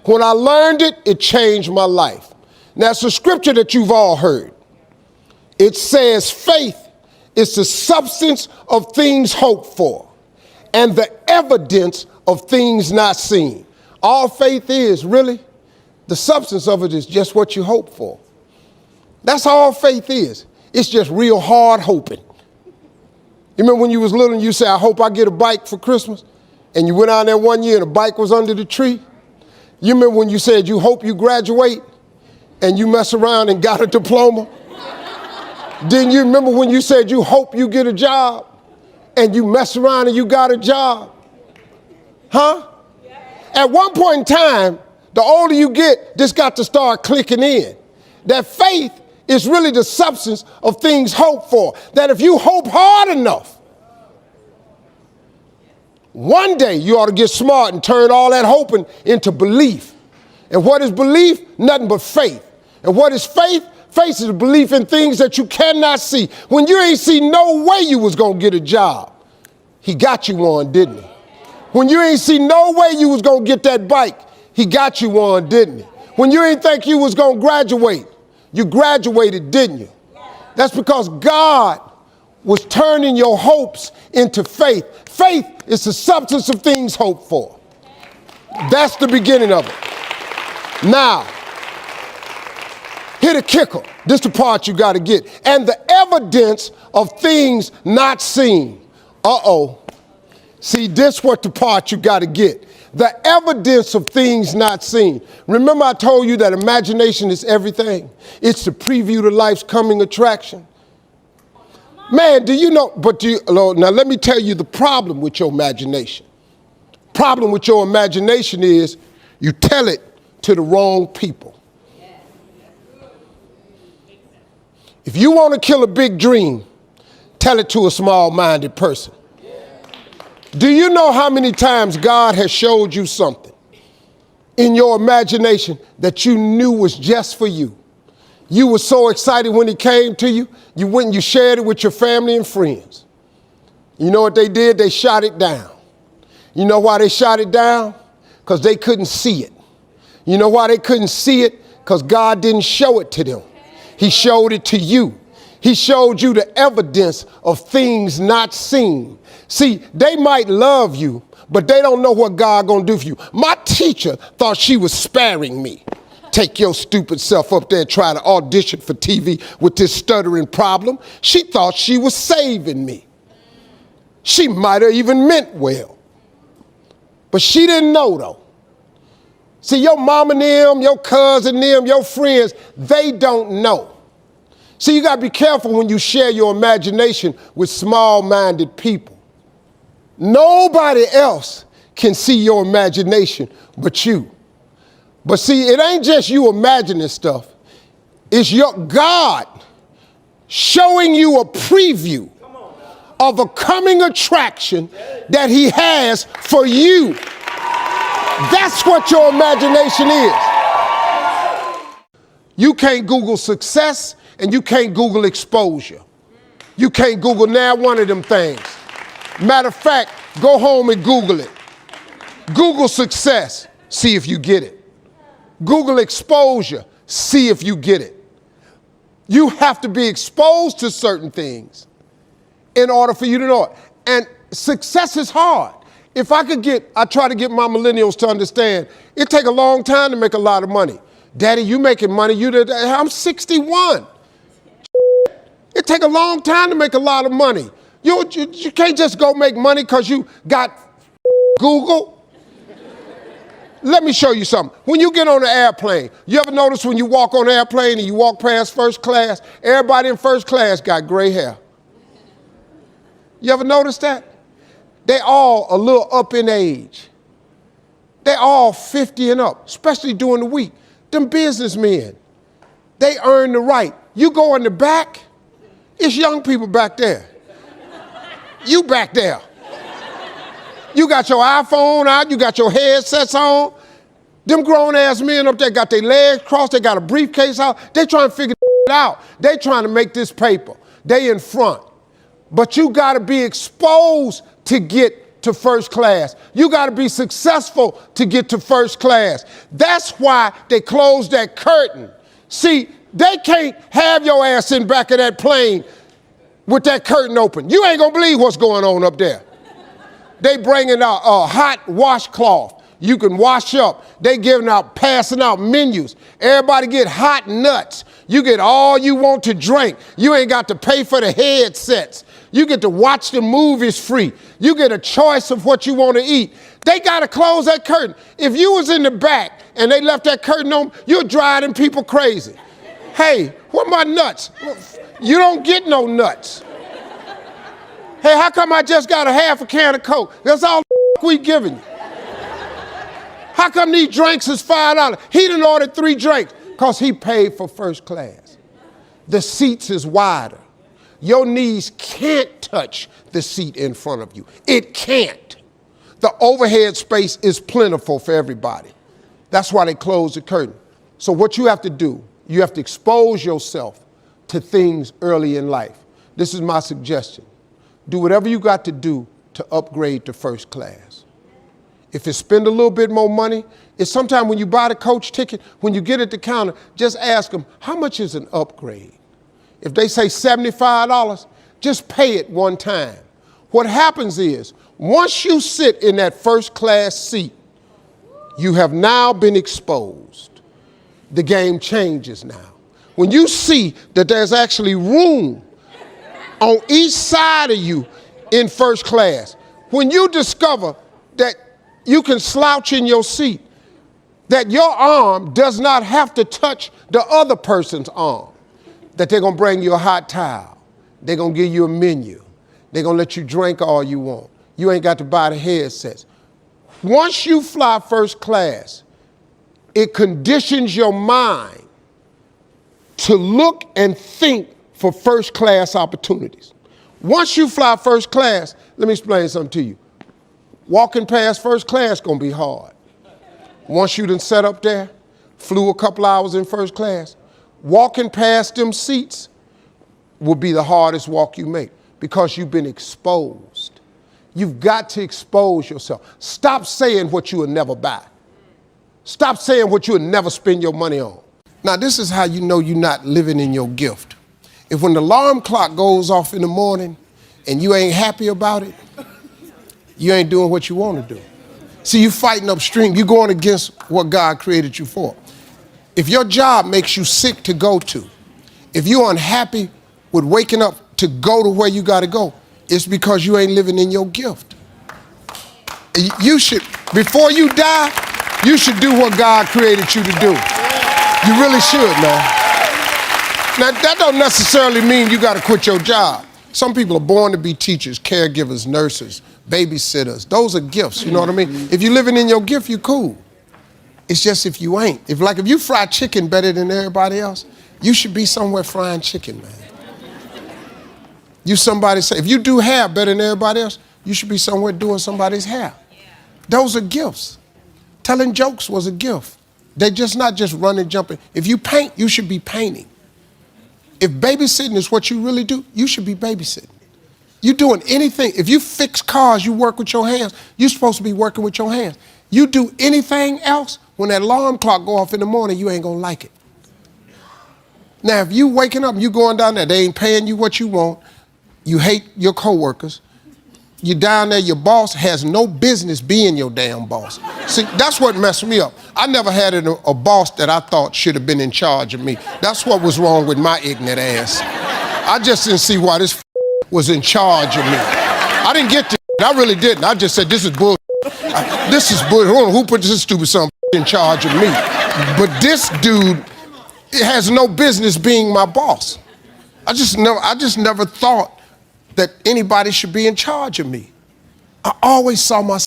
When I learned it, it changed my life. Now, it's a scripture that you've all heard. It says faith is the substance of things hoped for and the evidence of things not seen. All faith is, really, the substance of it is just what you hope for. That's all faith is. It's just real hard hoping. You remember when you was little and you said, I hope I get a bike for Christmas? And you went out there one year and the bike was under the tree? You remember when you said you hope you graduate and you mess around and got a diploma? Didn't you remember when you said you hope you get a job and you mess around and you got a job? Huh? At one point in time, the older you get, this got to start clicking in. That faith is really the substance of things hoped for. That if you hope hard enough, one day you ought to get smart and turn all that hoping into belief. And what is belief? Nothing but faith. And what is faith? Faith is a belief in things that you cannot see. When you ain't see no way you was gonna get a job, he got you one, didn't he? When you ain't see no way you was gonna get that bike, he got you one, didn't he? When you ain't think you was gonna graduate, you graduated, didn't you? That's because God was turning your hopes into faith. Faith is the substance of things hoped for. That's the beginning of it. Now, here the kicker. This is the part you got to get. And the evidence of things not seen. Uh-oh. See, this what the part you got to get. The evidence of things not seen. Remember I told you that imagination is everything? It's the preview to life's coming attraction. Man, do you know, now let me tell you the problem with your imagination. Problem with your imagination is you tell it to the wrong people. If you want to kill a big dream, tell it to a small-minded person. Do you know how many times God has showed you something in your imagination that you knew was just for you? You were so excited when it came to you, you went and you shared it with your family and friends. You know what they did? They shot it down. You know why they shot it down? Because they couldn't see it. You know why they couldn't see it? Because God didn't show it to them. He showed it to you. He showed you the evidence of things not seen. See, they might love you, but they don't know what God gonna do for you. My teacher thought she was sparing me. Take your stupid self up there and try to audition for TV with this stuttering problem. She thought she was saving me. She might have even meant well. But she didn't know though. See, your mom and them, your cousin them, your friends, they don't know. See, you gotta be careful when you share your imagination with small-minded people. Nobody else can see your imagination but you. But see, it ain't just you imagining stuff. It's your God showing you a preview of a coming attraction that he has for you. That's what your imagination is. You can't Google success and you can't Google exposure. You can't Google now one of them things. Matter of fact, go home and Google it. Google success, see if you get it. Google exposure, see if you get it. You have to be exposed to certain things in order for you to know it. And success is hard. If I try to get my millennials to understand, it take a long time to make a lot of money. Daddy, you making money, I'm 61. It take a long time to make a lot of money. You can't just go make money because you got Google. Let me show you something. When you get on an airplane, you ever notice when you walk on an airplane and you walk past first class, everybody in first class got gray hair? You ever notice that? They all a little up in age. They all 50 and up, especially during the week. Them businessmen, they earn the right. You go in the back, it's young people back there. You back there. You got your iPhone out, you got your headsets on. Them grown-ass men up there got their legs crossed, they got a briefcase out. They trying to figure it out. They trying to make this paper. They in front. But you got to be exposed to get to first class. You got to be successful to get to first class. That's why they closed that curtain. See, they can't have your ass in back of that plane with that curtain open. You ain't gonna believe what's going on up there. They bringing out a hot washcloth. You can wash up. They passing out menus. Everybody get hot nuts. You get all you want to drink. You ain't got to pay for the headsets. You get to watch the movies free. You get a choice of what you want to eat. They got to close that curtain. If you was in the back and they left that curtain on, you're driving people crazy. Hey, what my nuts? You don't get no nuts. Hey, how come I just got a half a can of Coke? That's all the we giving you. How come these drinks is $5? He done ordered 3 drinks because he paid for first class. The seats is wider. Your knees can't touch the seat in front of you. It can't. The overhead space is plentiful for everybody. That's why they closed the curtain. So what you have to do, you have to expose yourself to things early in life. This is my suggestion. Do whatever you got to do to upgrade to first class. If it's spend a little bit more money, it's sometimes when you buy the coach ticket, when you get at the counter, just ask them, how much is an upgrade? If they say $75, just pay it one time. What happens is, once you sit in that first class seat, you have now been exposed. The game changes now. When you see that there's actually room on each side of you in first class, when you discover that you can slouch in your seat, that your arm does not have to touch the other person's arm, that they're gonna bring you a hot towel, they're gonna give you a menu, they're gonna let you drink all you want. You ain't got to buy the headsets. Once you fly first class, it conditions your mind to look and think for first class opportunities. Once you fly first class, let me explain something to you. Walking past first class gonna be hard. Once you done sat up there, flew a couple hours in first class, walking past them seats will be the hardest walk you make because you've been exposed. You've got to expose yourself. Stop saying what you will never buy. Stop saying what you will never spend your money on. Now, this is how you know you're not living in your gift. If when the alarm clock goes off in the morning and you ain't happy about it, you ain't doing what you want to do. See, you fighting upstream. You're going against what God created you for. If your job makes you sick to go to, if you're unhappy with waking up to go to where you got to go, it's because you ain't living in your gift. You should, before you die, you should do what God created you to do. You really should, man. Now, that don't necessarily mean you got to quit your job. Some people are born to be teachers, caregivers, nurses, babysitters. Those are gifts, you know what I mean? If you're living in your gift, you're cool. It's just if you ain't. If you fry chicken better than everybody else, you should be somewhere frying chicken, man. Somebody say, if you do hair better than everybody else, you should be somewhere doing somebody's hair. Those are gifts. Telling jokes was a gift. They're just not just running, jumping. If you paint, you should be painting. If babysitting is what you really do, you should be babysitting. You're doing anything. If you fix cars, you work with your hands. You're supposed to be working with your hands. You do anything else, when that alarm clock go off in the morning, you ain't gonna like it. Now, if you waking up and you going down there, they ain't paying you what you want, you hate your coworkers, you're down there, your boss has no business being your damn boss. See, that's what messed me up. I never had a boss that I thought should have been in charge of me. That's what was wrong with my ignorant ass. I just didn't see why this was in charge of me. I didn't get this. I really didn't. I just said, this is bull. This is bull. Who put this stupid son in charge of me? But this dude has no business being my boss. I just never thought that anybody should be in charge of me. I always saw myself